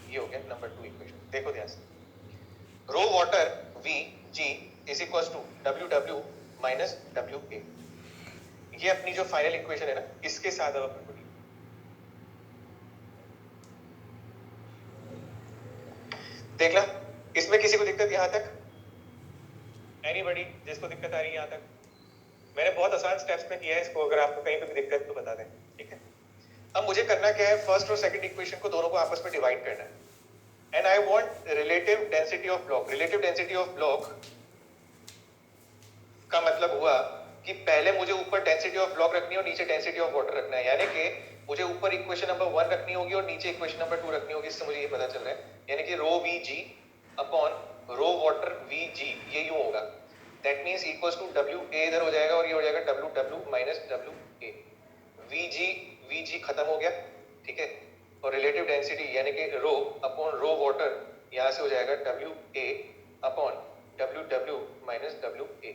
ये हो गया नंबर 2 इक्वेशन। देखो ध्यान से, rho water V G is equal to W W minus W A. ये अपनी जो फाइनल इक्वेशन है ना, इसके साथ अब अपन देख ला। इसमें किसी को दिक्कत यहां तक? एनीबॉडी जिसको दिक्कत आ रही है यहां तक? मैंने बहुत आसान स्टेप्स में किया है इसको, अगर आपको कहीं पे भी दिक्कत तो बता दें, ठीक है। अब मुझे करना क्या है, फर्स्ट और सेकंड इक्वेशन को दोनों को आपस में डिवाइड करना है, and I want relative density of block. Relative density of block का मतलब हुआ कि पहले मुझे ऊपर डेंसिटी ऑफ ब्लॉक रखनी है और नीचे डेंसिटी ऑफ वाटर रखना है, यानी कि मुझे ऊपर इक्वेशन नंबर 1 रखनी होगी और नीचे इक्वेशन नंबर 2 रखनी होगी। इससे मुझे ये पता चल रहा है, यानी कि rho V G upon rho water V G, ये यूं होगा। That means equals to W A इधर हो जाएगा और ये हो जाएगा W W minus W A. V G खत्म हो गया, ठीक है, और रिलेटिव डेंसिटी यानी कि रो अपॉन रो वाटर यहां से हो जाएगा W A upon W W minus W A.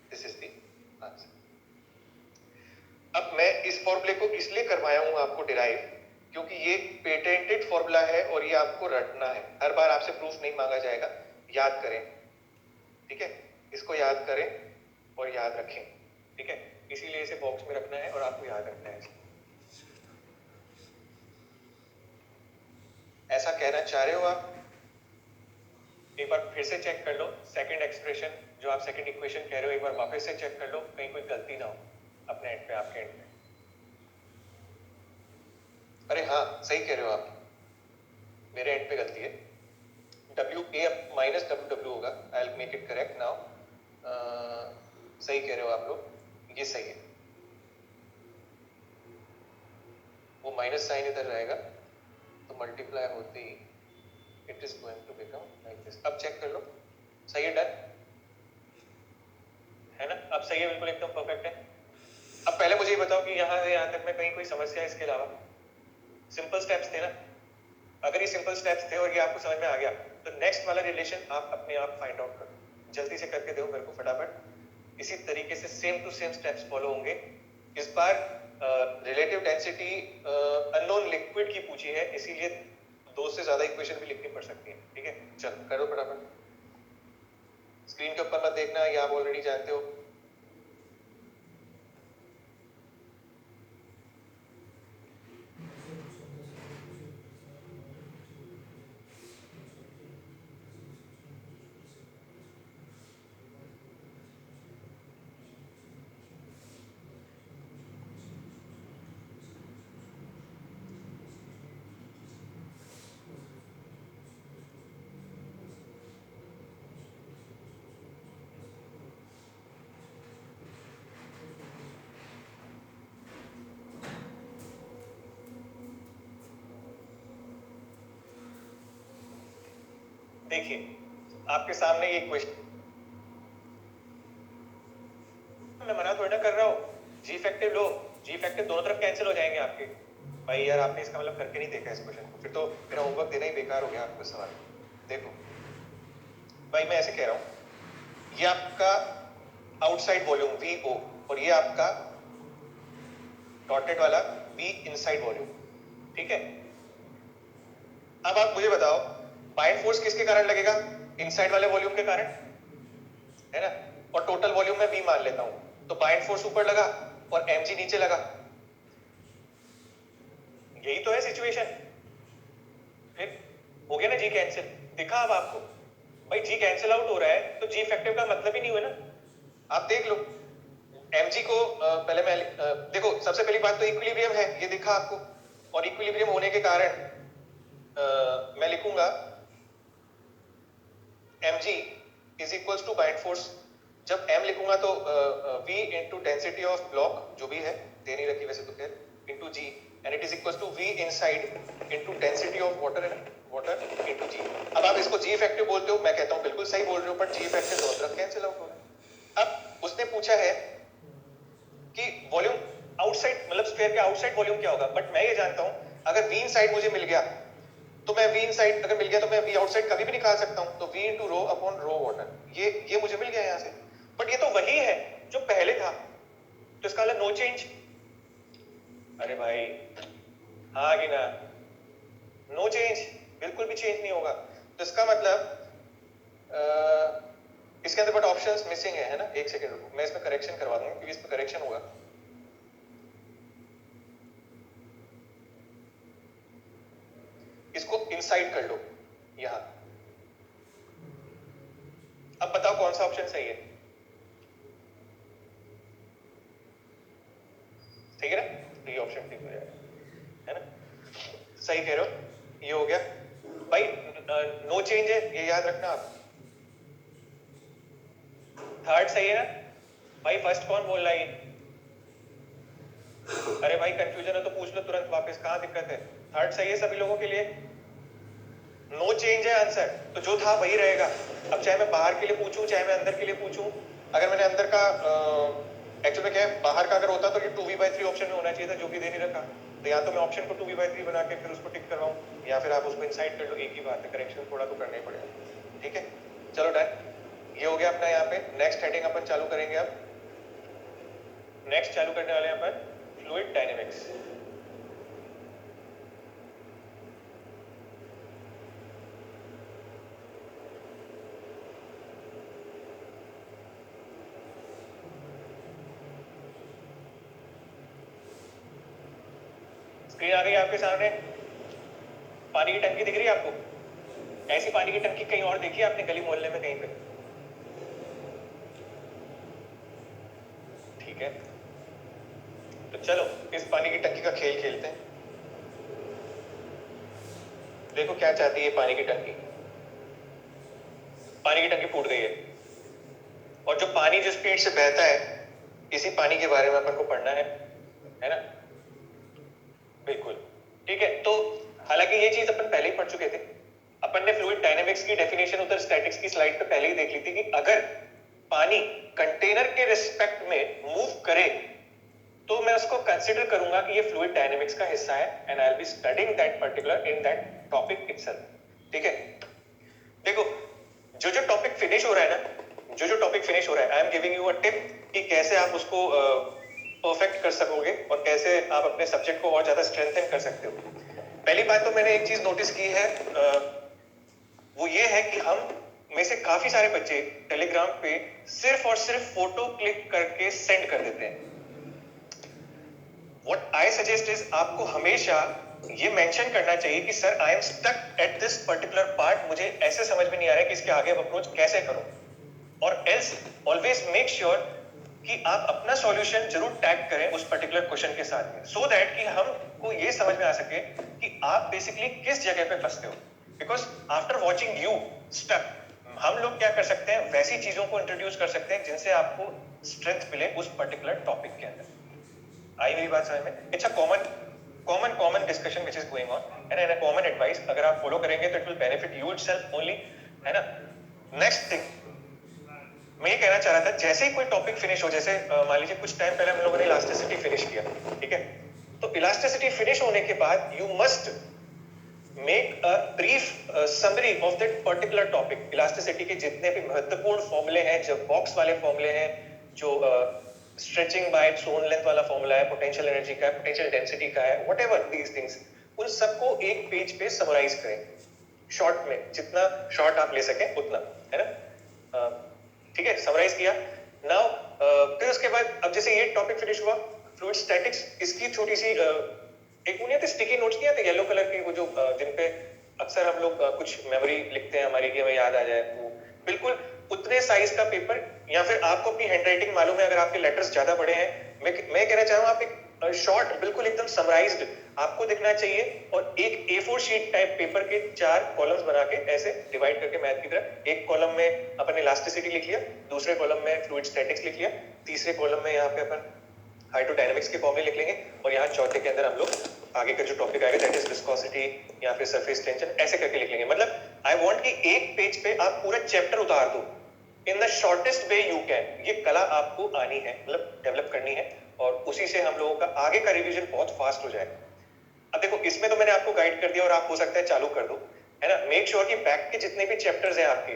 This is the answer. अब मैं इस फॉर्मूले को इसलिए करवाया हूं आपको डिराइव, क्योंकि ये पेटेंटेड फॉर्मूला है और ये आपको रटना है। हर बार आपसे प्रूफ नहीं मांगा जाएगा, याद करें, ठीक है। इसको याद करें और याद रखें, ठीक है। इसीलिए इसे बॉक्स में रखना है और आपको याद रखना है। ऐसा कहना चाह रहे हो आप? एक बार फिर से चेक कर लो सेकंड एक्सप्रेशन, जो आप सेकंड इक्वेशन कह रहे हो, एक बार वापस से चेक कर लो, कहीं कोई गलती ना हो अपने एंड पे, आपके एंड पे। अरे हाँ, सही कह रहे हो आप, मेरे एंड पे गलती है। W A minus W W होगा। I will make it correct now. सही कह रहे हो आप लोग, ये सही है। वो माइनस साइन इधर रहेगा तो मल्टीप्लाई होते ही it is going to become like this. अब चेक कर लो, सही है, डन है ना? अब सही है, बिल्कुल एकदम परफेक्ट है। अब पहले मुझे ये बताओ कि यहाँ से यहाँ तक में कहीं कोई समस्या है? इसके अलावा सिंपल स्टेप्स थे ना। अगर ये सिंपल स्टेप्स थे और ये आपको समझ में आ गया तो नेक्स्ट वाला रिलेशन आप अपने आप फाइंड आउट करो। जल्दी से करके दो मेरे को फटाफट। इसी तरीके से same to same steps follow होंगे। इस बार रिलेटिव डेंसिटी अननोन लिक्विड की पूछी है, इसीलिए 2 से ज्यादा इक्वेशन भी लिखनी पड़ सकती है, ठीक है। चलो करो फटाफट। स्क्रीन के ऊपर मत देखना, ये आप ऑलरेडी जानते हो। देखिए आपके सामने ये क्वेश्चन, मैं मना थोड़ा कर रहा हूँ। जी फैक्टिव लो, जी फैक्टिव दोनों तरफ कैंसिल हो जाएंगे आपके। भाई यार आपने इसका मतलब करके नहीं देखा इस क्वेश्चन को, फिर तो मेरा होमवर्क देना ही बेकार हो गया आपको सवाल। देखो भाई मैं ऐसे कह रहा हूँ, ये आपका आउटसाइड वॉल्यूम वी ओ और ये आपका डॉटेड वाला वी इनसाइड वॉल्यूम, ठीक है। अब आप मुझे बताओ बाइंड फोर्स किसके कारण लगेगा? इनसाइड वाले वॉल्यूम के कारण, है ना। और टोटल वॉल्यूम में वी मान लेता हूं, तो बाइंड फोर्स ऊपर लगा और mg नीचे लगा। यही तो है सिचुएशन। फिर हो गया ना जी कैंसिल, दिखा अब आपको? भाई जी कैंसिल आउट हो रहा है तो जी इफेक्टिव का मतलब ही नहीं हुआ ना। आप देख लो mg को पहले मैं देखो, सबसे पहली बात तो इक्विलिब्रियम है, ये दिखा आपको, और इक्विलिब्रियम होने के कारण मैं लिखूंगा mg is equals to bind force. जब m लिखूंगा तो v into density of block जो भी है, दे नहीं रखी वैसे तो खैर, into g, and it is equals to v inside into density of water, है ना, वाटर इंटू g। अब आप इसको g इफेक्टिव बोलते हो, मैं कहता हूं बिल्कुल सही बोल रहे हो, पर g इफेक्टिव दोनों तरफ कैंसिल आउट हो रहा है। अब उसने पूछा है कि वॉल्यूम आउटसाइड, मतलब स्फीयर के आउटसाइड वॉल्यूम क्या होगा, बट मैं ये जानता हूं अगर v इनसाइड मुझे मिल गया तो मैं v इनसाइड अगर मिल गया तो मैं v आउटसाइड कभी भी निकाल सकता हूं, तो v into rho upon rho water, ये मुझे मिल गया यहां से। बट ये तो वही है जो पहले था, तो इसका मतलब नो चेंज। अरे भाई हाँ कि ना? No change. बिल्कुल भी चेंज नहीं होगा। तो इसका मतलब इसके अंदर बट ऑप्शंस मिसिंग है ना। एक सेकंड रुको, मैं इसमें करेक्शन करवा दूंगा क्योंकि इसमें करेक्शन होगा। इसको इनसाइड कर लो यहां। अब बताओ कौन सा ऑप्शन सही है? ठीक है ना, तो ये ऑप्शन ठीक हो जाएगा, है ना। सही कह रहे हो, ये हो गया भाई। नो चेंज है, ये याद रखना आप। थर्ड सही है ना भाई? फर्स्ट कौन बोल रहा है? अरे भाई कंफ्यूजन है तो पूछ लो तुरंत वापस, कहां दिक्कत है? थर्ड सही है सभी लोगों के लिए? नो चेंज है आंसर, तो जो था वही रहेगा। अब चाहे मैं बाहर के लिए पूछूं चाहे मैं अंदर के लिए पूछूं, अगर मैंने अंदर का एक्चुअल में क्या है, बाहर का अगर होता तो ये 2v/3 ऑप्शन में होना चाहिए था, जो भी दे नहीं रखा। तो या तो मैं ऑप्शन को 2v/3 बना के फिर उसको टिक करवाऊं, या फिर आप उसको इनसाइड कर लो, एक ही बात है। करेक्शन थोड़ा तो करना ही पड़ेगा। ठीक है, चलो डन। ये हो गया अपना यहाँ पे। नेक्स्ट हेडिंग अपन चालू करेंगे। अब नेक्स्ट चालू करने वाले हैं अपन फ्लूइड डायनेमिक्स। स्क्रीन आ गई आपके सामने? पानी की टंकी दिख रही है आपको? ऐसी पानी की टंकी कहीं और देखी आपने गली मोहल्ले में कहीं पे? ठीक है, तो चलो इस पानी की टंकी का खेल खेलते हैं। देखो क्या चाहती है पानी की टंकी। पानी की टंकी फूट गई है, और जो पानी जिस स्पीड से बहता है, इसी पानी के बारे में अपन को पढ़ना है ना। बिल्कुल ठीक है। तो हालांकि ये चीज अपन पहले ही पढ़ चुके थे। अपन ने फ्लूइड डायनेमिक्स की डेफिनेशन उधर स्टैटिक्स की स्लाइड पे पहले ही देख ली थी कि अगर पानी कंटेनर के रिस्पेक्ट में मूव करे तो मैं उसको कंसीडर करूंगा कि ये फ्लूइड डायनेमिक्स का हिस्सा है, and I will be studying that particular in that topic itself. ठीक है, देखो जो जो टॉपिक फिनिश हो रहा है ना, जो जो टॉपिक फिनिश हो रहा है, I am giving you a tip कि कैसे आप उसको परफेक्ट कर सकोगे और कैसे आप अपने सब्जेक्ट को और ज्यादा स्ट्रेंथन कर सकते हो। पहली बात तो मैंने एक चीज नोटिस की है, वो ये है कि हम में से काफी सारे बच्चे टेलीग्राम पे सिर्फ और सिर्फ फोटो क्लिक करके सेंड कर देते हैं। What I suggest is आपको हमेशा ये मेंशन करना चाहिए कि sir I am stuck at this particular part, मुझे ऐसे समझ में नहीं आ रहा है कि इसके आगे अप्रोच कैसे करूं। और एल्स ऑलवेज मेक श्योर कि आप अपना सॉल्यूशन जरूर टैग करें उस पर्टिकुलर क्वेश्चन के साथ में, सो दैट कि हमको ये समझ में आ सके कि आप बेसिकली किस जगह पे फंसते हो। Because after watching you stuck, हम लोग क्या कर सकते हैं, वैसी चीजों को इंट्रोड्यूस कर सकते हैं जिनसे आपको स्ट्रेंथ मिले उस पर्टिकुलर टॉपिक के अंदर। आई मेरी बात समझ में? It's a common discussion which is going on and a common advice. अगर आप फॉलो करेंगे तो it will benefit you itself only, है ना। नेक्स्ट थिंग मैं ये कहना चाह रहा था, जैसे ही कोई टॉपिक फिनिश हो, जैसे मान लीजिए कुछ टाइम पहले हम लोगों ने इलास्टिसिटी फिनिश किया, ठीक है। तो इलास्टिसिटी फिनिश होने के बाद you must make a brief summary of that particular topic. Elasticity के जितने भी महत्वपूर्ण फॉर्मूले हैं, जो बॉक्स वाले फॉर्मूले हैं, जो stretching bye its own length वाला फॉर्मूला है, पोटेंशियल एनर्जी का है, पोटेंशियल डेंसिटी का है, व्हाटएवर दीस थिंग्स, उन सबको एक पेज पे समराइज करें शॉर्ट में, जितना शॉर्ट आप ले सकें उतना, है ना। ठीक है, समराइज किया। नाउ फिर उसके बाद अब जैसे ये टॉपिक फिनिश हुआ, फ्लूइड स्टैटिक्स, इसकी छोटी सी एक वो नहीं आती स्टिकी नोट्स नहीं आते येलो कलर की, वो जो जिन पे अक्सर हम लोग कुछ मेमोरी लिखते हैं हमारी कि हमें याद आ जाए, वो बिल्कुल उतने साइज का पेपर, या फिर आपको अपनी हैंडराइटिंग मालूम है, अगर आपके लेटर्स ज्यादा बड़े हैं, मैं कहना चाहूँ आप एक शॉर्ट बिल्कुल एकदम समराइज्ड आपको दिखना चाहिए, और एक A4 शीट टाइप पेपर के 4 कॉलम्स बना के ऐसे डिवाइड करके मैथ की तरह, एक कॉलम में अपन इलास्टिसिटी लिख लिया, दूसरे कॉलम में फ्लूइड स्टैटिक्स लिख लिया, तीसरे कॉलम में यहाँ पे अपन हाइड्रोडायनामिक्स के फॉर्मूले लिख लेंगे, और यहाँ चौथे के अंदर हम लोग आगे का जो टॉपिक आएगा दैट इज विस्कोसिटी या फिर सरफेस टेंशन, ऐसे करके लिख लेंगे। मतलब आई वांट कि एक पेज पे आप पूरा चैप्टर उतार दो in the shortest way you can. ये कला आपको आनी है, मतलब डेवलप करनी है, और उसी से हम लोगों का आगे का रिवीजन बहुत फास्ट हो जाएगा। अब देखो इसमें तो मैंने आपको गाइड कर दिया और आप हो सकता है चालू कर दो, है ना। मेक श्योर कि बैक के जितने भी चैप्टर्स हैं आपके,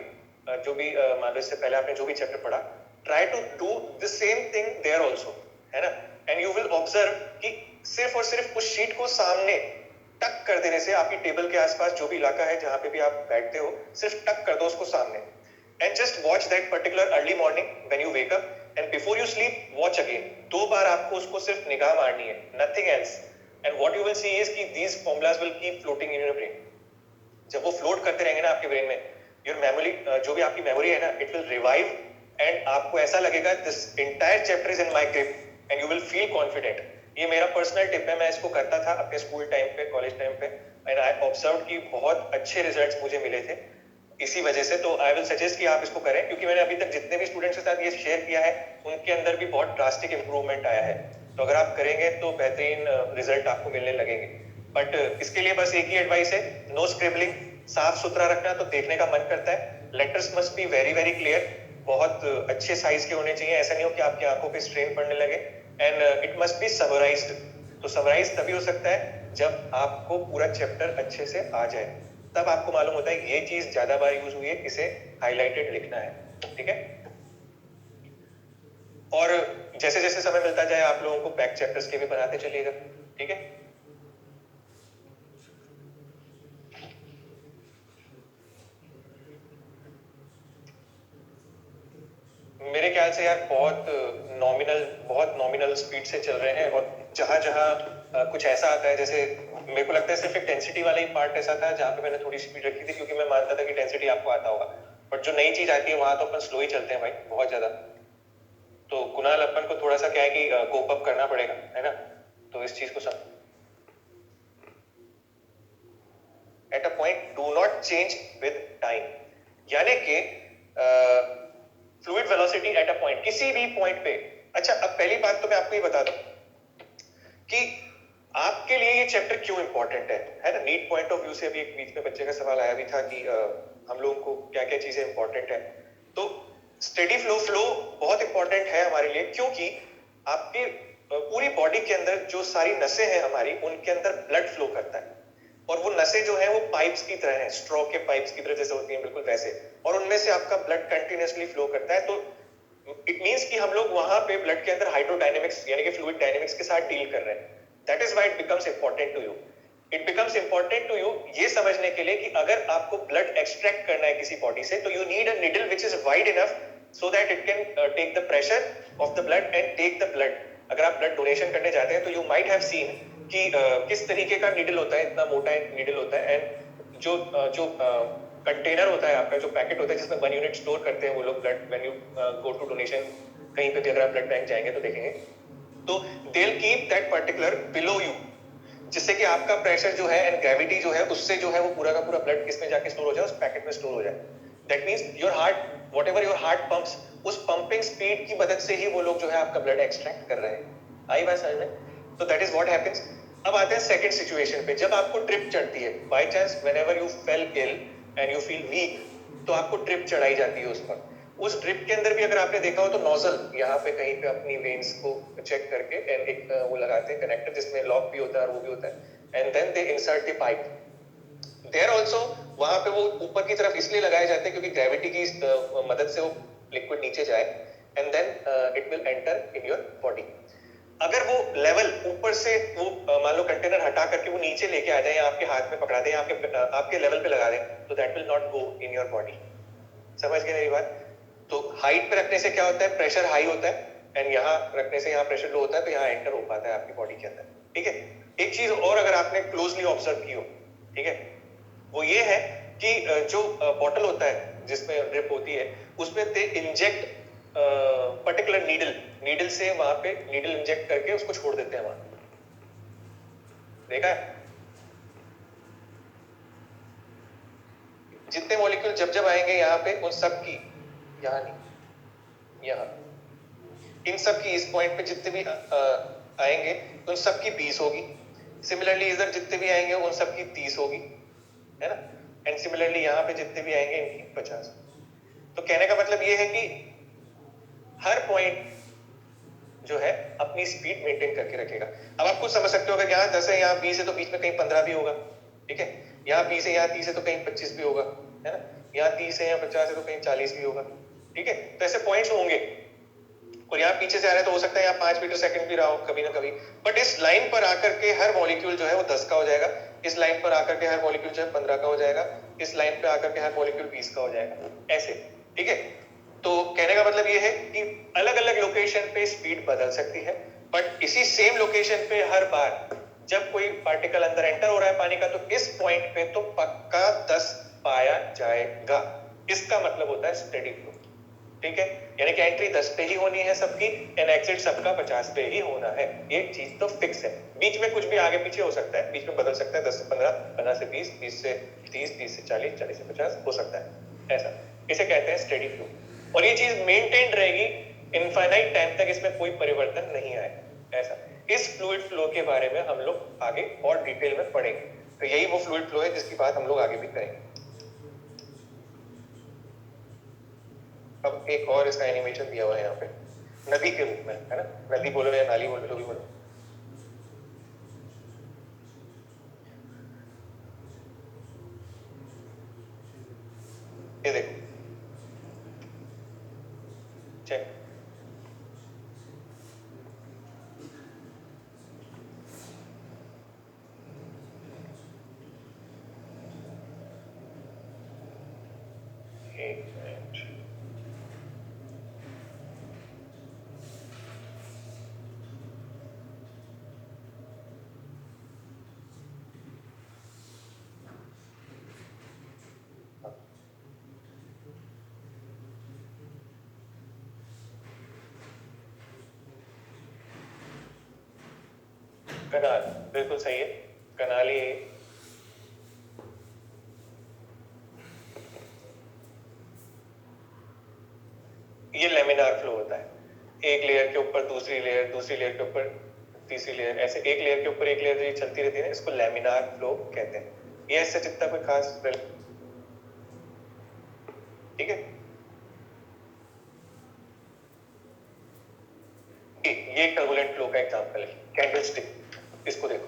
जो भी मान लो इससे पहले आपने जो भी चैप्टर पढ़ा, try to do the same thing there also, है ना। एंड यू विल ऑब्जर्व कि सिर्फ और सिर्फ उस शीट को सामने टक कर देने से आपकी टेबल के आसपास जो भी इलाका है जहां पे भी आप बैठते हो, सिर्फ टक कर दो उसको सामने, and just watch that particular early morning when you wake up and before you sleep watch again. 2 बार आपको उसको सिर्फ निगाह मारनी है, nothing else, and what you will see is कि these formulas will keep floating in your brain. जब वो फ्लोट करते रहेंगे ना आपके ब्रेन में, योर मेमोरी, जो भी आपकी मेमोरी है ना, इट विल रिवाइव, एंड आपको ऐसा लगेगा this entire chapter is in my grip and you will feel confident. ये मेरा पर्सनल टिप है, मैं इसको करता था अपने स्कूल टाइम पे, कॉलेज टाइम पे, एंड आई ऑब्जर्व कि बहुत अच्छे रिजल्ट्स मुझे मिले थे इसी वजह से। तो आई विल सजेस्ट कि आप इसको करें, क्योंकि मैंने अभी तक जितने भी स्टूडेंट्स के साथ ये शेयर किया है उनके अंदर भी बहुत ड्रास्टिक इंप्रूवमेंट आया है। तो अगर आप करेंगे तो बेहतरीन रिजल्ट आपको मिलने लगेंगे। बट इसके लिए बस एक ही एडवाइस है, नो स्क्रिबलिंग, साफ सुथरा रखना तो देखने का मन करता है। Letters must be very very clear, बहुत अच्छे साइज के होने चाहिए, ऐसा नहीं हो कि आपकी आंखों पे स्ट्रेन पड़ने लगे, and it must be summarised. तो समराइज तभी हो सकता है जब आपको पूरा चैप्टर अच्छे से आ जाए, तब आपको मालूम होता है ये चीज ज्यादा बार यूज हुई है, इसे हाईलाइटेड लिखना है, ठीक है। और जैसे जैसे समय मिलता जाए आप लोगों को बैक चैप्टर्स के भी बनाते चलिएगा, ठीक है। मेरे ख्याल से यार बहुत नॉमिनल स्पीड से चल रहे हैं, और जहां जहां कुछ ऐसा आता है, जैसे मेरे को लगता है सिर्फ एक डेंसिटी वाला ही पार्ट ऐसा था जहां पे मैंने थोड़ी स्पीड रखी थी, क्योंकि मैं मानता था कि डेंसिटी आपको आता होगा, बट जो नई चीज आती है वहां तो अपन स्लो ही चलते हैं भाई, बहुत ज्यादा। तो कुणाल, अपन को थोड़ा सा क्या है कि कोप अप करना पड़ेगा, है ना। तो इस चीज को सब at a point do not change with time, यानी कि fluid velocity at a point, किसी भी पॉइंट पे। अच्छा, अब पहली बात तो मैं आपको ये बता दूं कि आपके लिए ये चैप्टर क्यों इंपॉर्टेंट है ना। नीट पॉइंट ऑफ व्यू से अभी एक बीच में बच्चे का सवाल आया भी था कि हम लोगों को क्या क्या चीजें इंपॉर्टेंट है। तो स्टेडी फ्लो बहुत इंपॉर्टेंट है हमारे लिए, क्योंकि आपके पूरी बॉडी के अंदर जो सारी नसें हैं हमारी, उनके अंदर ब्लड फ्लो करता है, और वो नसें जो है वो पाइप्स की तरह हैं, स्ट्रॉ के पाइप्स की तरह जैसे होती हैं, बिल्कुल वैसे, और उनमें से आपका ब्लड कंटिन्यूअसली फ्लो करता है। तो इट मींस कि हम लोग वहां पे ब्लड के अंदर हाइड्रोडायनेमिक्स यानी कि फ्लूइड डायनेमिक्स के साथ डील कर रहे हैं। That is why it becomes important to you. It becomes important to you ये समझने के लिए कि अगर आपको ब्लड एक्सट्रैक्ट करना है किसी बॉडी से, तो you need a needle which is wide enough so that it can take the pressure of the blood and take the blood. अगर आप ब्लड डोनेशन करने जाते हैं तो यू माइट हैव सीन कि किस तरीके का नीडल होता है, इतना मोटा नीडल होता है, एंड जो कंटेनर होता है आपका, जो पैकेट होता है जिसमें 1 यूनिट स्टोर करते हैं वो लोग blood, when you go to donation, कहीं पे भी अगर आप ब्लड बैंक जाएंगे तो देखेंगे, तो they will keep that particular below you, जिससे कि आपका प्रेशर जो है एंड ग्रेविटी जो है उससे जो है वो पूरा का पूरा ब्लड किसमें जाके स्टोर हो जाए, उस पैकेट में स्टोर हो जाए। That means your heart, whatever your heart pumps, उस पंपिंग स्पीड की मदद से ही वो लोग जो है आपका ब्लड एक्सट्रैक्ट कर रहे हैं। आई बात समझ में? तो दैट इज व्हाट हैपेंस। अब आते हैं सेकंड सिचुएशन पे, जब आपको ट्रिप चढ़ती है, by chance whenever you fell ill and you feel weak, तो आपको ट्रिप चढ़ाई जाती है उस पर। उस ड्रिप के अंदर भी अगर आपने देखा हो तो नोजल यहाँ पे कहीं पे अपनी वेन्स को चेक करके एंड एक वो लगाते हैं कनेक्टर जिसमें लॉक भी होता है और वो भी होता है, and then they insert the pipe there also. वहां पे वो ऊपर की तरफ इसलिए लगाए जाते हैं क्योंकि ग्रेविटी की मदद से वो लिक्विड नीचे जाए, and then it will enter in your body. अगर वो लेवल ऊपर से वो मान लो कंटेनर हटा करके वो नीचे लेके आ जाए या आपके हाथ में पकड़ा दे या आपके लेवल पे लगा दे, तो that will not go in your body. समझ गए मेरी बात? तो हाइट पे रखने से क्या होता है, प्रेशर हाई होता है, एंड यहाँ रखने से यहाँ प्रेशर लो होता है, तो यहाँ एंटर हो पाता है आपकी बॉडी के अंदर, ठीक है। एक चीज और अगर आपने क्लोजली ऑब्जर्व की हो, ठीक है, वो ये है कि जो बॉटल होता है जिसमें ड्रिप होती है, उसमें दे इंजेक्ट पर्टिकुलर नीडल से वहां पे नीडल इंजेक्ट करके उसको छोड़ देते हैं वहां। देखा है? जितने मॉलिक्यूल जब जब आएंगे यहाँ पे, उन सब की, यहाँ नहीं, यहाँ, इन सब की इस पॉइंट पे जितने भी आएंगे उन सब की 20 होगी। सिमिलरली इधर जितने भी आएंगे उन सब की 30 होगी, है ना। एंड सिमिलरली यहाँ पे जितने भी आएंगे इनकी 50। तो कहने का मतलब ये है कि हर पॉइंट जो है अपनी स्पीड मेंटेन करके रखेगा। अब आप कुछ समझ सकते हो, अगर यहाँ 10 है, यहाँ 20 है, तो बीच में कहीं 15 भी होगा, ठीक है। यहाँ 20 है, यहाँ 30 है, तो कहीं 25 भी होगा, है ना। यहाँ 30 है, यहाँ 50 है, तो कहीं 40 भी होगा, ठीक है। तो ऐसे पॉइंट्स होंगे। और यहाँ पीछे से आ रहा है तो हो सकता है यहाँ 5 मीटर सेकंड भी रहा हो कभी ना कभी, बट इस लाइन पर आकर के हर मॉलिक्यूल जो है वो 10 का हो जाएगा, इस लाइन पर आकर के हर मॉलिक्यूल जो है 15 का हो जाएगा, इस लाइन पे आकर के हर मॉलिक्यूल 20 का हो जाएगा, ऐसे, ठीक है। तो कहने का मतलब ये है कि अलग अलग लोकेशन पे स्पीड बदल सकती है, बट इसी सेम लोकेशन पे हर बार जब कोई पार्टिकल अंदर एंटर हो रहा है पानी का तो इस पॉइंट पे तो पक्का 10 पाया जाएगा। इसका मतलब होता है स्टेडी फ्लो, ठीक है। यानी कि एंट्री 10 पे ही होनी है सबकी एंड एग्जिट सबका 50 पे ही होना है, ये चीज तो फिक्स है। बीच में कुछ भी आगे पीछे हो सकता है, बीच में बदल सकता है, 10 से 15, 15 से 20, 20 से 30, 30 से 40, 40 से 50 हो सकता है, ऐसा। इसे कहते हैं स्टेडी फ्लो, और ये चीज मेंटेन रहेगी इनफाइनाइट टाइम तक, इसमें कोई परिवर्तन नहीं आएगा, ऐसा। इस फ्लूइड फ्लो के बारे में हम लोग आगे और डिटेल में पढ़ेंगे, तो यही वो फ्लूइड फ्लो है जिसकी बात हम लोग आगे भी करेंगे। अब एक और इसका एनिमेशन दिया हुआ है यहाँ पे, नदी के रूप में, है ना, नदी बोलो या नाली बोलो, जो भी बोलो। ये देखो, चेक, एक मिनट, कनाल, बिल्कुल सही है, कनाल ही। ये लेमिनार फ्लो होता है, एक लेयर के ऊपर दूसरी लेयर, दूसरी लेयर के ऊपर तीसरी लेयर, ऐसे एक लेयर के ऊपर एक लेयर जो चलती रहती है ना, इसको लेमिनार फ्लो कहते हैं। ये इससे जितना कोई खास, ठीक है। ये टर्बुलेंट फ्लो का एग्जांपल है, कैंडलस्टिक, इसको देखो,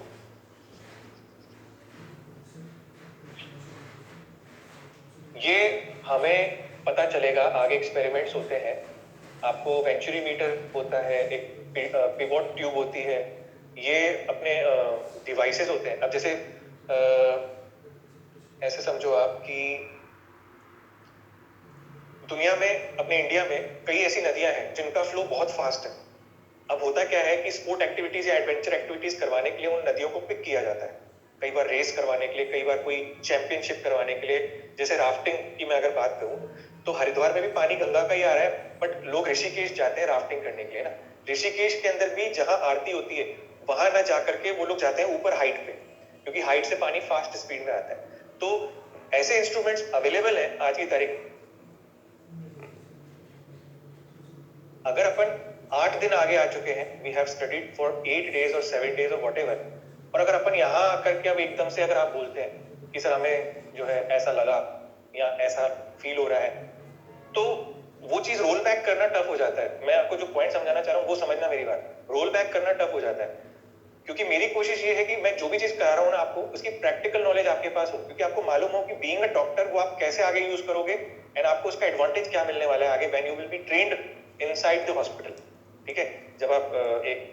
ये हमें पता चलेगा, आगे एक्सपेरिमेंट्स होते हैं, आपको वेंचुरी मीटर होता है, एक पिवोट ट्यूब होती है, ये अपने डिवाइसेस होते हैं। अब जैसे ऐसे समझो आप कि दुनिया में, अपने इंडिया में कई ऐसी नदियां हैं जिनका फ्लो बहुत फास्ट है। अब होता क्या है कि स्पोर्ट एक्टिविटीज या एडवेंचर एक्टिविटीज करवाने के लिए उन नदियों को पिक किया जाता है, कई बार रेस करवाने के लिए, कई बार कोई चैंपियनशिप करवाने के लिए। जैसे राफ्टिंग की मैं अगर बात करूं तो हरिद्वार में भी पानी गंगा का ही आ रहा है, बट लोग ऋषिकेश जाते हैं राफ्टिंग करने के लिए ना। ऋषिकेश के अंदर भी जहां आरती होती है वहां ना जाकर के वो लोग जाते हैं ऊपर हाइट पे, क्योंकि हाइट से पानी फास्ट स्पीड में आता है। तो ऐसे इंस्ट्रूमेंट्स अवेलेबल है आज की तारीख। अगर अपन 8 दिन आगे आ चुके हैं, we have studied for 8 days और 7 days और व्हाटएवर, और अगर अपन यहाँ आकर के अब एकदम से अगर आप बोलते हैं कि सर हमें जो है ऐसा लगा या ऐसा फील हो रहा है, तो वो चीज रोल बैक करना टफ हो जाता है। मैं आपको जो पॉइंट समझाना चाह रहा हूँ वो समझना मेरी बात, रोल बैक करना टफ हो जाता है, क्योंकि मेरी कोशिश ये है कि मैं जो भी चीज करा रहा हूँ ना आपको, उसकी प्रैक्टिकल नॉलेज आपके पास हो, क्योंकि आपको मालूम हो कि बीइंग अ डॉक्टर वो आप कैसे आगे यूज करोगे एंड आपको उसका एडवांटेज क्या मिलने वाला है आगे, when you will be trained inside the hospital, ठीक है। जब आप एक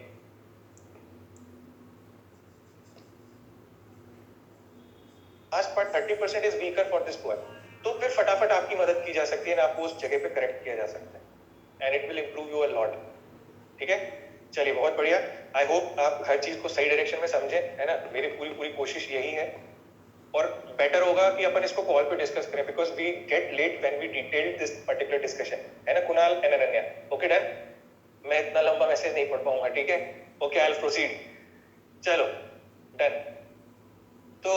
last part 30% is weaker for this point, तो फिर फटाफट आपकी मदद की जा सकती है ना, आपको उस जगह पे करेक्ट किया जा सकता है and it will improve you a lot, ठीक है। चलिए बहुत बढ़िया, आई होप आप हर चीज को सही डायरेक्शन में समझे, है ना। मेरी पूरी पूरी कोशिश यही है, और बेटर होगा कि अपन इसको कॉल पे डिस्कस करें, because we get late when we detail this particular discussion, है ना Kunal and Ananya. Okay done, मैं इतना लंबा मैसेज नहीं पढ़ पाऊंगा, ठीक है। ओके, आई विल प्रोसीड, चलो डन। तो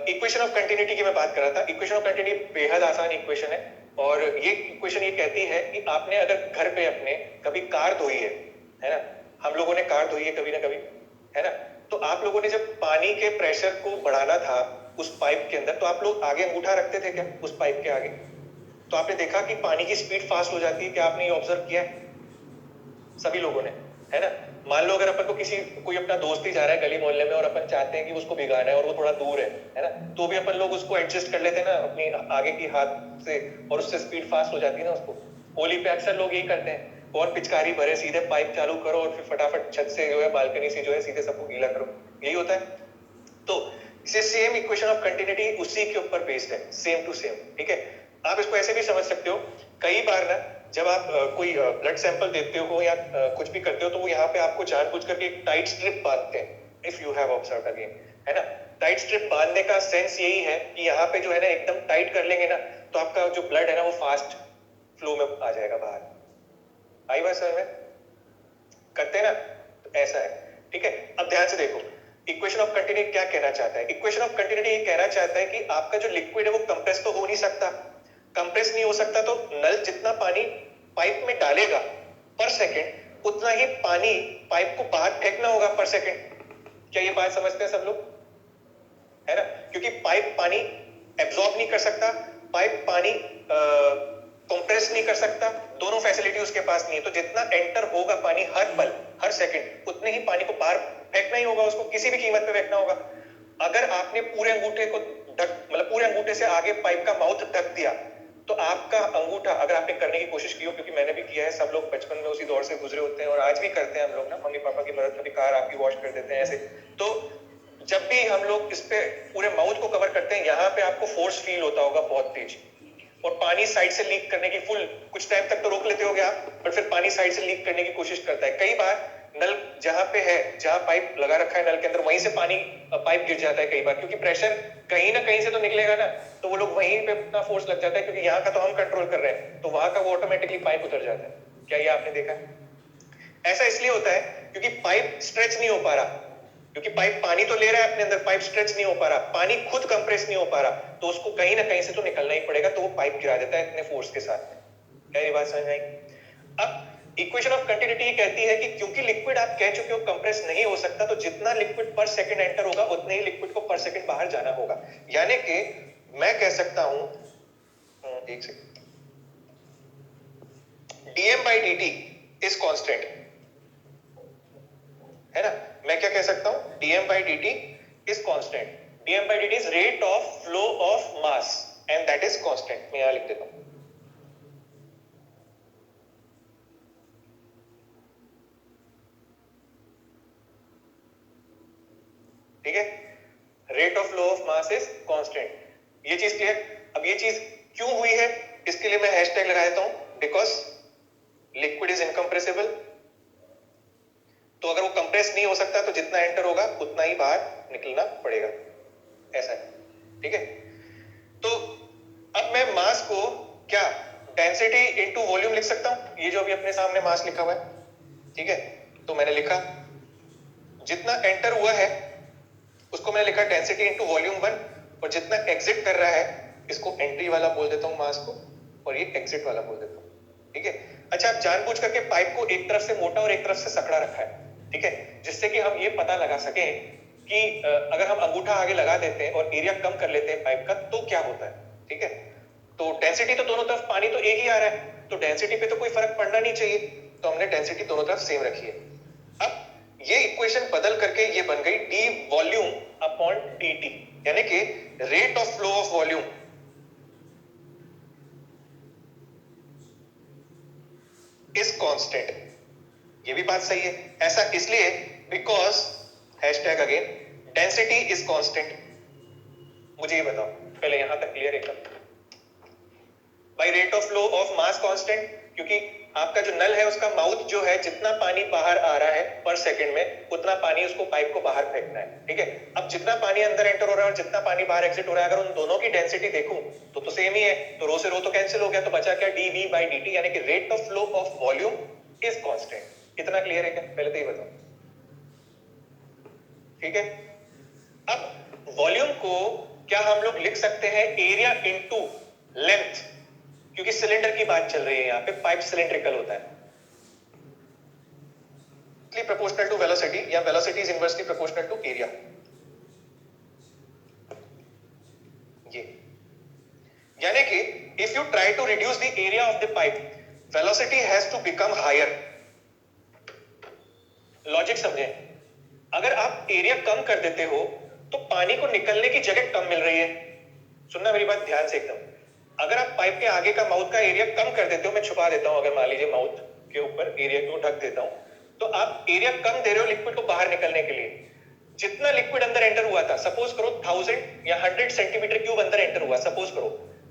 इक्वेशन ऑफ कंटिन्यूटी की मैं बात कर रहा था। इक्वेशन ऑफ कंटिन्यूटी बेहद आसान इक्वेशन है, और ये इक्वेशन ये कहती है कि आपने अगर घर पे अपने कभी कार धोई है ना, हम लोगों ने कार धोई है कभी ना कभी, है ना। तो आप लोगों ने जब पानी के प्रेशर को बढ़ाना था उस पाइप के अंदर, तो आप लोग आगे अंगूठा रखते थे क्या उस पाइप के आगे? तो आपने देखा कि पानी की स्पीड फास्ट हो जाती है, क्या आपने ये ऑब्जर्व किया है? सभी लोगों ने, है ना। मान लो अगर अपन को कोई अपना दोस्त ही जा रहा है गली मोहल्ले में और अपन चाहते हैं कि उसको भिगाना है और वो थोड़ा दूर है ना, तो भी अपन लोग उसको एडजस्ट कर लेते हैं ना अपनी आगे की हाथ से, और उससे स्पीड फास्ट हो जाती है ना उसको। होली पे अक्सर लोग यही करते हैं, कौन पिचकारी भरे, सीधे पाइप चालू करो और फिर फटाफट छत से जो है बालकनी से जो है सीधे सबको गीला करो, यही होता है। तो इसे सेम इक्वेशन ऑफ कंटिन्यूटी उसी के ऊपर बेस्ड है, सेम टू सेम, ठीक है। आप इसको ऐसे भी समझ सकते हो, कई बार ना जब आप कोई ब्लड सैंपल देते हो या कुछ भी करते हो तो वो यहाँ पे आपको जानबूझ करके एक टाइट स्ट्रिप बांधते हैं, if you have observed again, है ना। टाइट स्ट्रिप बांधने का सेंस यही है कि यहाँ पे जो है ना एकदम टाइट कर लेंगे ना तो आपका जो ब्लड है ना वो फास्ट फ्लो में आ जाएगा बाहर। आई बात समझ में? करते हैं ना, तो ऐसा है, ठीक है। अब ध्यान से देखो, इक्वेशन ऑफ कंटिन्यूटी क्या कहना चाहता है? इक्वेशन ऑफ कंटिन्यूटी ये कहना चाहता है कि आपका जो लिक्विड है वो कंप्रेस तो हो नहीं सकता। कंप्रेस नहीं हो सकता तो नल जितना पानी पाइप में डालेगा पर सेकंड उतना ही पानी पाइप को बाहर फेंकना होगा पर सेकंड। क्या ये बात समझते हैं सब लोग? है ना, क्योंकि पाइप पानी एब्जॉर्ब नहीं कर सकता, पाइप पानी कंप्रेस नहीं कर सकता, दोनों फैसिलिटी उसके पास नहीं है। तो जितना एंटर होगा पानी हर पल हर सेकंड उतने ही पानी को बाहर फेंकना ही होगा, उसको किसी भी कीमत पे फेंकना होगा। अगर आपने पूरे अंगूठे को ढक मतलब पूरे अंगूठे से आगे पाइप का माउथ ढक दिया तो आपका अंगूठा, अगर आपने करने की कोशिश की हो, क्योंकि मैंने भी किया है, सब लोग बचपन में उसी दौर से गुजरे होते हैं और आज भी करते हैं हम लोग ना, मम्मी पापा की मदद में कार आपकी वॉश कर देते हैं ऐसे। तो जब भी हम लोग इस पे पूरे माउथ को कवर करते हैं, यहाँ पे आपको फोर्स फील होता होगा बहुत तेज, और पानी साइड से लीक करने की फुल कुछ टाइम तक तो रोक लेते होगे आप, पर फिर पानी साइड से लीक करने की कोशिश करता है। कई बार नल जहां पे है, जहां पाइप लगा रखा है नल के अंदर, वहीं से पानी पाइप गिर जाता है कई बार, क्योंकि प्रेशर कहीं ना कहीं से तो निकलेगा ना, तो वो लोग वहीं पे अपना फोर्स लग जाता है, क्योंकि यहाँ का तो हम कंट्रोल कर रहे हैं, तो वहां का वो ऑटोमेटिकली पाइप उतर जाता है। क्या ये आपने देखा है? ऐसा इसलिए होता है क्योंकि पाइप स्ट्रेच नहीं हो पा रहा, क्योंकि पाइप पानी तो ले रहा है अपने अंदर, पाइप स्ट्रेच नहीं हो पा रहा, पानी खुद कंप्रेस नहीं हो पा रहा, तो उसको कहीं ना कहीं से तो निकलना ही पड़ेगा, तो वो पाइप गिरा देता है इतने फोर्स के साथ। क्या ये बात समझ आई? अब इक्वेशन ऑफ कंटिन्यूटी कहती है कि क्योंकि लिक्विड आप कह चुके हो कंप्रेस नहीं हो सकता, तो जितना लिक्विड पर सेकंड एंटर होगा उतने ही लिक्विड को पर सेकंड बाहर जाना होगा। यानी कि मैं कह सकता हूं, एक second, dm by dt is constant, है ना। मैं क्या कह सकता हूं? dm by dt is constant. dm by dt is rate of flow of mass and that is constant. मैं यहां लिख देता हूं, ठीक है। Rate of flow of mass is constant. ये चीज क्लियर? अब ये चीज क्यों हुई है इसके लिए मैं हैशटैग लगा देता हूं, बिकॉज लिक्विड इज इनकंप्रेसिबल। तो अगर वो कंप्रेस नहीं हो सकता तो जितना एंटर होगा उतना ही बाहर निकलना पड़ेगा, ऐसा है, ठीक है। तो अब मैं मास को क्या डेंसिटी इनटू वॉल्यूम लिख सकता हूं? ये जो अभी अपने सामने मास लिखा हुआ है, ठीक है, तो मैंने लिखा जितना एंटर हुआ है उसको मैंने लिखा डेंसिटी इनटू वॉल्यूम 1, और जितना एग्जिट कर रहा है इसको एंट्री वाला बोल देता हूं मास को, और ये एग्जिट वाला बोल देता हूं, ठीक है। अच्छा, आप जानबूझ करके पाइप को एक तरफ से मोटा और एक तरफ से सकड़ा रखा है, ठीक है, जिससे कि हम ये पता लगा सकें कि अगर हम अंगूठा आगे लगा देते हैं और एरिया कम कर लेते हैं पाइप का तो क्या होता है, ठीक है। तो डेंसिटी तो दोनों तरफ पानी तो एक ही आ रहा है, तो डेंसिटी पे तो कोई फर्क पड़ना नहीं चाहिए, तो हमने डेंसिटी दोनों तरफ सेम रखी है। अब ये इक्वेशन बदल करके ये बन गई डी वॉल्यूम अपॉन dt, यानी कि rate of flow of volume is constant. ये भी बात सही है। ऐसा इसलिए because hashtag again density is constant. मुझे ये बताओ, पहले यहां तक क्लियर एकदम? By rate of flow of mass constant, क्योंकि आपका जो नल है उसका माउथ जो है, जितना पानी बाहर आ रहा है पर सेकंड में उतना पानी उसको पाइप को बाहर फेंकना है, ठीक है। अब जितना पानी अंदर एंटर हो रहा है और जितना पानी बाहर एग्जिट हो रहा है, अगर उन दोनों की डेंसिटी देखूं तो सेम ही है, तो रो से रो तो कैंसिल हो गया, तो बचा क्या? dv by dt, यानी कि rate of flow of volume is constant. इतना क्लियर है क्या? पहले तो ये बताओ, ठीक है। अब वॉल्यूम को क्या हम लोग लिख सकते हैं एरिया इनटू लेंथ, क्योंकि सिलेंडर की बात चल रही है यहां पे, पाइप सिलेंड्रिकल होता है, इसलिए प्रोपोर्शनल टू वेलोसिटी, या velocity is inversely proportional to area. ये यानी कि if you try to reduce the area of the pipe, velocity has to become higher. Logic समझे, अगर आप एरिया कम कर देते हो तो पानी को निकलने की जगह कम मिल रही है। सुनना मेरी बात ध्यान से एकदम, अगर आप पाइप के आगे का माउथ का एरिया कम कर देते हो, मैं छुपा देता हूं, अगर मान लीजिए माउथ के ऊपर एरिया को ढक देता हूं, तो आप एरिया कम दे रहे हो लिक्विड को बाहर निकलने के लिए। जितना लिक्विड अंदर एंटर हुआ था, सपोज करो 1000 या 100 सेंटीमीटर क्यूब अंदर एंटर हुआ, सपोज करो,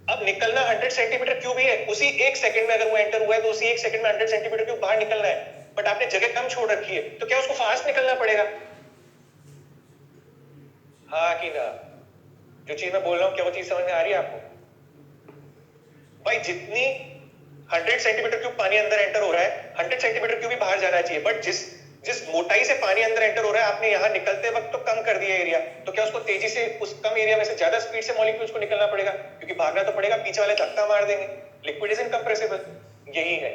अब निकलना 100 सेंटीमीटर क्यूब ही है। उसी एक सेकंड में अगर वो एंटर हुआ है तो उसी एक सेकंड में 100 सेंटीमीटर क्यूब बाहर निकलना है, बट आपने जगह कम छोड़ रखी है, तो क्या उसको फास्ट निकलना पड़ेगा? हाँ कि ना? जो चीज मैं बोल रहा हूं क्या वो चीज समझ में आ रही है आपको? भाई जितनी 100 सेंटीमीटर क्यूब पानी अंदर एंटर हो रहा है, 100 सेंटीमीटर क्यूब ही बाहर जाना चाहिए, बट जिस मोटाई से पानी अंदर एंटर हो रहा है, आपने यहां निकलते वक्त तो कम कर दिया एरिया, तो क्या उसको तेजी से उस कम एरिया में से ज्यादा स्पीड से मॉलिक्यूल्स को निकलना पड़ेगा? क्योंकि भागना तो पड़ेगा, पीछे वाले धक्का मार देंगे। लिक्विड इज इनकम्प्रेसिबल, यही है।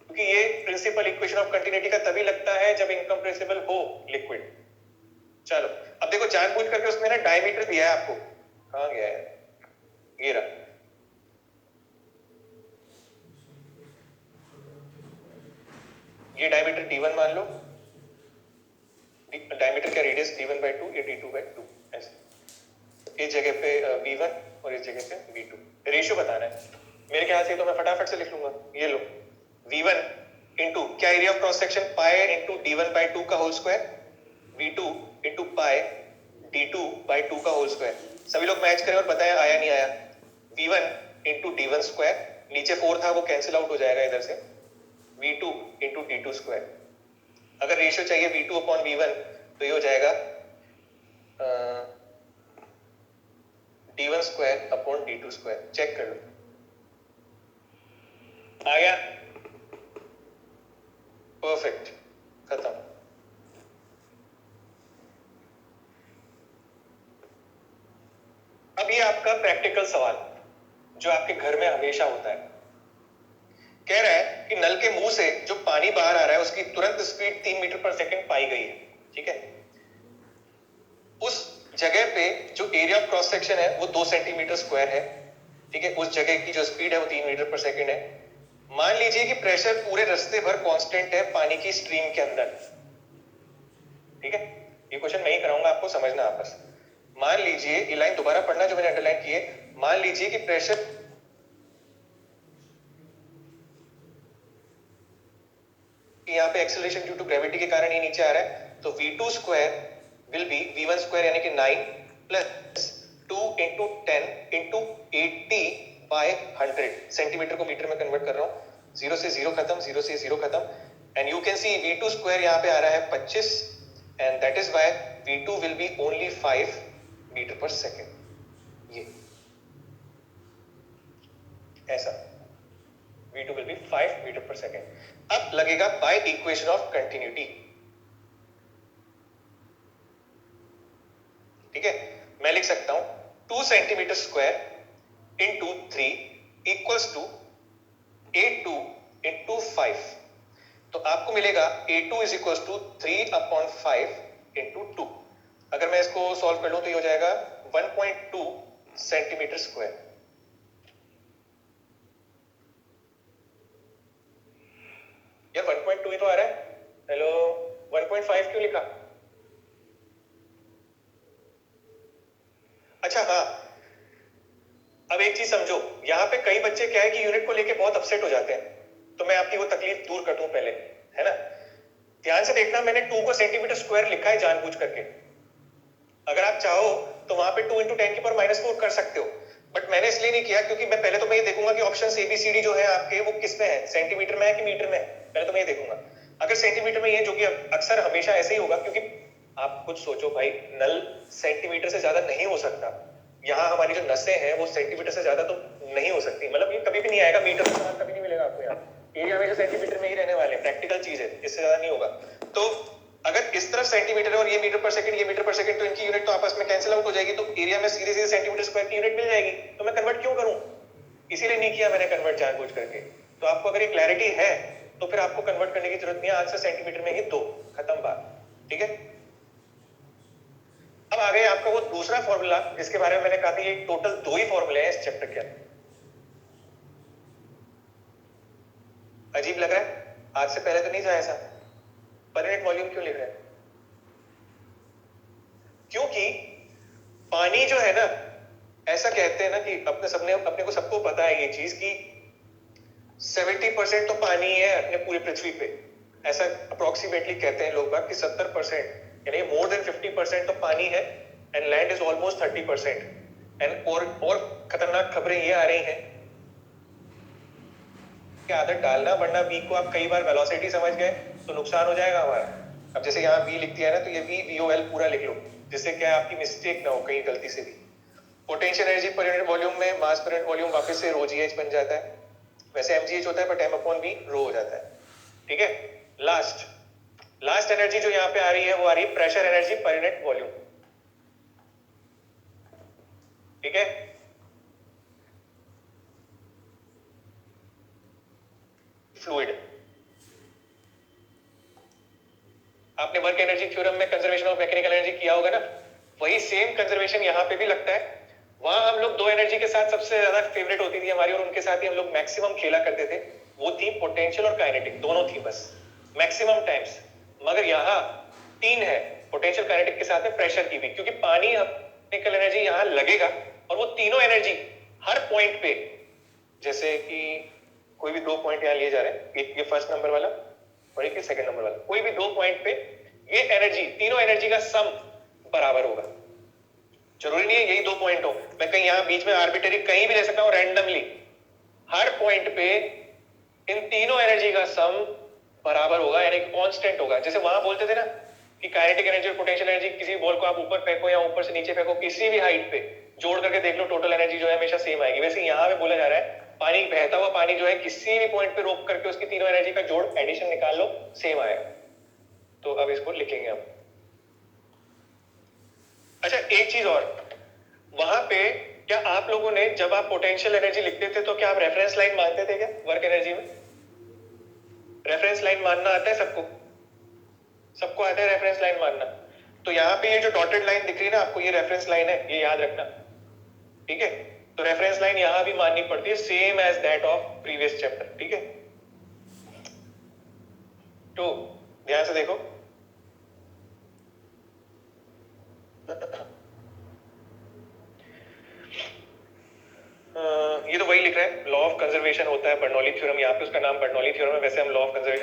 क्योंकि ये प्रिंसिपल इक्वेशन ऑफ कंटिन्यूटी का तभी लगता है जब इनकम्प्रेसिबल हो लिक्विड। चलो अब देखो, जानबूझ करके उसने ना डायमीटर दिया है आपको, कहां गया है ये रहा, ये डायमीटर d1 मान लो, डायमीटर का रेडियस d1/2, ये d2/2, ऐसे इस जगह पे v1 और इस जगह पे v2। रेशियो बताना है मेरे ख्याल से, तो मैं फटाफट से लिख लूंगा। ये लो, v1 इंटू क्या area of cross section, pi into d1/2 का whole square, v2 into pi d2/2 का होल स्क्वायर। सभी लोग मैच करें और बताएं आया नहीं आया। v1 इंटू d1 स्क्वायर, नीचे 4 था वो कैंसिल आउट हो जाएगा इधर से, v2 इंटू d2 स्क्वायर। अगर रेशियो चाहिए v2 अपॉन v1 तो ये हो जाएगा d1 square upon d2 square. Check कर लो, आ गया? परफेक्ट, खत्म। अब ये आपका प्रैक्टिकल सवाल जो आपके घर में हमेशा होता है, कह रहा है कि नल के मुंह से जो पानी बाहर आ रहा है उसकी तुरंत स्पीड 3 मीटर पर सेकंड पाई गई है, ठीक है? उस जगह पे जो एरिया ऑफ क्रॉस सेक्शन है वो 2 सेंटीमीटर स्क्वायर है, ठीक है? उस जगह की जो स्पीड है वो 3 मीटर पर सेकंड है। मान लीजिए कि प्रेशर पूरे रास्ते भर कांस्टेंट है पानी की स्ट्रीम के अंदर, ठीक है? ये क्वेश्चन मैं ही कराऊंगा, आपको समझना आपस। मान लीजिए, ये लाइन दोबारा पढ़ना जो मैंने अंडरलाइन की है, मान लीजिए कि प्रेशर यहाँ पे एक्सेलरेशन ड्यू टू ग्रेविटी के कारण ये नीचे आ रहा है, तो v2 square will be v1 square यानी कि 9 प्लस 2 इंटू 10 इंटू 80/100। सेंटीमीटर को मीटर में कन्वर्ट कर रहा हूँ, 0 से 0 खत्म, 0 से 0 खत्म, and you can see v2 square यहाँ पे आ रहा है 25, and that is why v2 will be only 5 metre per second. ये ऐसा v2 will be 5 metre per second. अब लगेगा बाय इक्वेशन ऑफ कंटिन्यूटी, ठीक है? मैं लिख सकता हूं 2 centimetre square into 3 equals to a2 into 5। तो आपको मिलेगा a2 is equals to 3/5 into 2। अगर मैं इसको सॉल्व कर लूं तो ये हो जाएगा 1.2 सेंटीमीटर स्क्वायर। यार 1.2 ही तो आ रहा है। हेलो, 1.5 क्यों लिखा? अच्छा हाँ, अब एक चीज समझो, यहाँ पे कई बच्चे क्या है कि यूनिट को लेके बहुत अपसेट हो जाते हैं, तो मैं आपकी वो तकलीफ दूर कर दूं पहले, है ना? ध्यान से देखना, मैंने 2 को सेंटीमीटर स्क्वायर लिखा है जानबूझ करके। अगर आप चाहो तो वहां पे 2 इंटू 10⁻⁴ कर सकते हो, बट मैंने इसलिए नहीं किया क्योंकि मैं पहले तो मैं ये देखूंगा कि ऑप्शन ABCD जो है आपके वो किस में है, सेंटीमीटर में है कि मीटर में है, पहले तो मैं ये देखूंगा। अगर सेंटीमीटर में ये, जो कि अक्सर हमेशा ऐसे ही होगा, क्योंकि आप खुद सोचो भाई, नल सेंटीमीटर से ज्यादा नहीं हो सकता, यहाँ हमारी जो नसें हैं वो सेंटीमीटर से ज्यादा तो नहीं हो सकती, मतलब ये कभी भी नहीं आएगा, मीटर में कभी नहीं मिलेगा आपको। यहाँ एरिया हमेशा सेंटीमीटर में ही रहने वाले, प्रैक्टिकल चीज है, इससे ज्यादा नहीं होगा। तो अगर इस तरफ सेंटीमीटर है और ये मीटर पर सेकंड, ये मीटर पर सेकंड, तो इनकी यूनिट तो आपस में कैंसिल आउट हो जाएगी, तो एरिया में सीधे सीधे सेंटीमीटर स्क्वायर की यूनिट मिल जाएगी, तो मैं कन्वर्ट क्यों करूं? इसीलिए नहीं किया मैंने कन्वर्ट जानबूझ करके। तो आपको अगर ये क्लैरिटी है तो फिर आपको कन्वर्ट करने की जरूरत नहीं है, आंसर सेंटीमीटर में ही 2, खत्म बात, ठीक है? अब आ गया आपका वो दूसरा फॉर्मूला जिसके बारे में मैंने कहा था, ये टोटल 2 ही फॉर्मूले हैं इस चैप्टर के अंदर। अजीब लग रहा है? आज से पहले तो नहीं था ऐसा। पर यूनिट वॉल्यूम क्यों लिख रहे हैं? क्योंकि पानी जो है ना, ऐसा कहते हैं ना कि अपने को सबको पता है ये चीज कि 70% तो पानी है अपने पूरी पृथ्वी पे, ऐसा अप्रोक्सीमेटली कहते हैं लोग बाग कि 70% यानी मोर देन 50% तो पानी है and land is almost 30%। And और खतरनाक खबरें ये आ रही हैं कि आदत डालना, वरना v को आप कई बार वेलोसिटी समझ गए तो नुकसान हो जाएगा हमारा। अब जैसे यहाँ v लिख दिया है ना, तो ये v VOL पूरा लिख लो, जिससे क्या आपकी मिस्टेक ना हो कहीं गलती से भी। Potential energy per unit volume में मास पर यूनिट वॉल्यूम वापस से रो GH बन जाता है, वैसे mgh होता है बट m/v रो हो जाता है। ठीक है, लास्ट एनर्जी जो यहाँ पे आ रही है वो आ रही है pressure energy per unit volume. ठीक है, फ्लूइड। आपने वर्क एनर्जी थ्योरम में कंजर्वेशन ऑफ मैकेनिकल एनर्जी किया होगा ना, वही सेम कंजर्वेशन यहाँ पे भी लगता है। वहां हम लोग दो एनर्जी के साथ सबसे ज्यादा फेवरेट होती थी हमारी, और उनके साथ ही हम लोग मैक्सिमम खेला करते थे, वो थी पोटेंशियल और काइनेटिक, दोनों थी बस मैक्सिमम टाइम्स। मगर यहाँ 3 है, पोटेंशियल काइनेटिक के साथ में प्रेशर की भी, क्योंकि पानी मैकेनिकल एनर्जी यहाँ लगेगा और वो तीनों एनर्जी हर पॉइंट पे, जैसे कि कोई भी 2 पॉइंट यहाँ लिए जा रहे हैं, एक ये फर्स्ट नंबर वाला और एक सेकंड नंबर वाला, कोई भी 2 पॉइंट पे ये एनर्जी, तीनों एनर्जी का सम बराबर होगा। जरूरी नहीं है यही 2 पॉइंट हो, मैं कहीं यहाँ बीच में आर्बिटरी कहीं भी ले सकता हूँ रैंडमली। हर पॉइंट पे इन तीनों एनर्जी का सम बराबर होगा, यानी कांस्टेंट होगा। जैसे वहां बोलते थे ना कि काइनेटिक एनर्जी और पोटेंशियल एनर्जी, किसी बॉल को आप ऊपर फेंको या ऊपर से नीचे फेंको, किसी भी हाइट पे जोड़ करके देख लो, टोटल एनर्जी जो है हमेशा सेम आएगी। वैसे यहाँ पे बोला जा रहा है पानी, बहता हुआ पानी जो है किसी भी पॉइंट पे रोक करके उसकी तीनों एनर्जी का जोड़ एडिशन निकाल लो, सेम आएगा। तो अब इसको लिखेंगे हम। अच्छा एक चीज और, वहां पे क्या आप लोगों ने जब आप पोटेंशियल एनर्जी लिखते थे तो क्या आप रेफरेंस लाइन मानते थे क्या वर्क एनर्जी में? रेफरेंस लाइन मानना आता है सबको? सबको आता है रेफरेंस लाइन मानना? तो यहाँ पे ये जो डॉटेड लाइन दिख रही है ना आपको, ये रेफरेंस लाइन है, ये याद रखना। ठीक है, तो रेफरेंस लाइन यहां भी माननी पड़ती है, same as that of previous chapter. ठीक है, तो ध्यान से देखो, ये तो वही लिख रहा है, लॉ ऑफ कंजर्वेशन होता है बर्नौली थ्योरम, यहाँ पे उसका नाम बर्नौली थ्योरम है, वैसे हम लॉ ऑफ कंजर्वेशन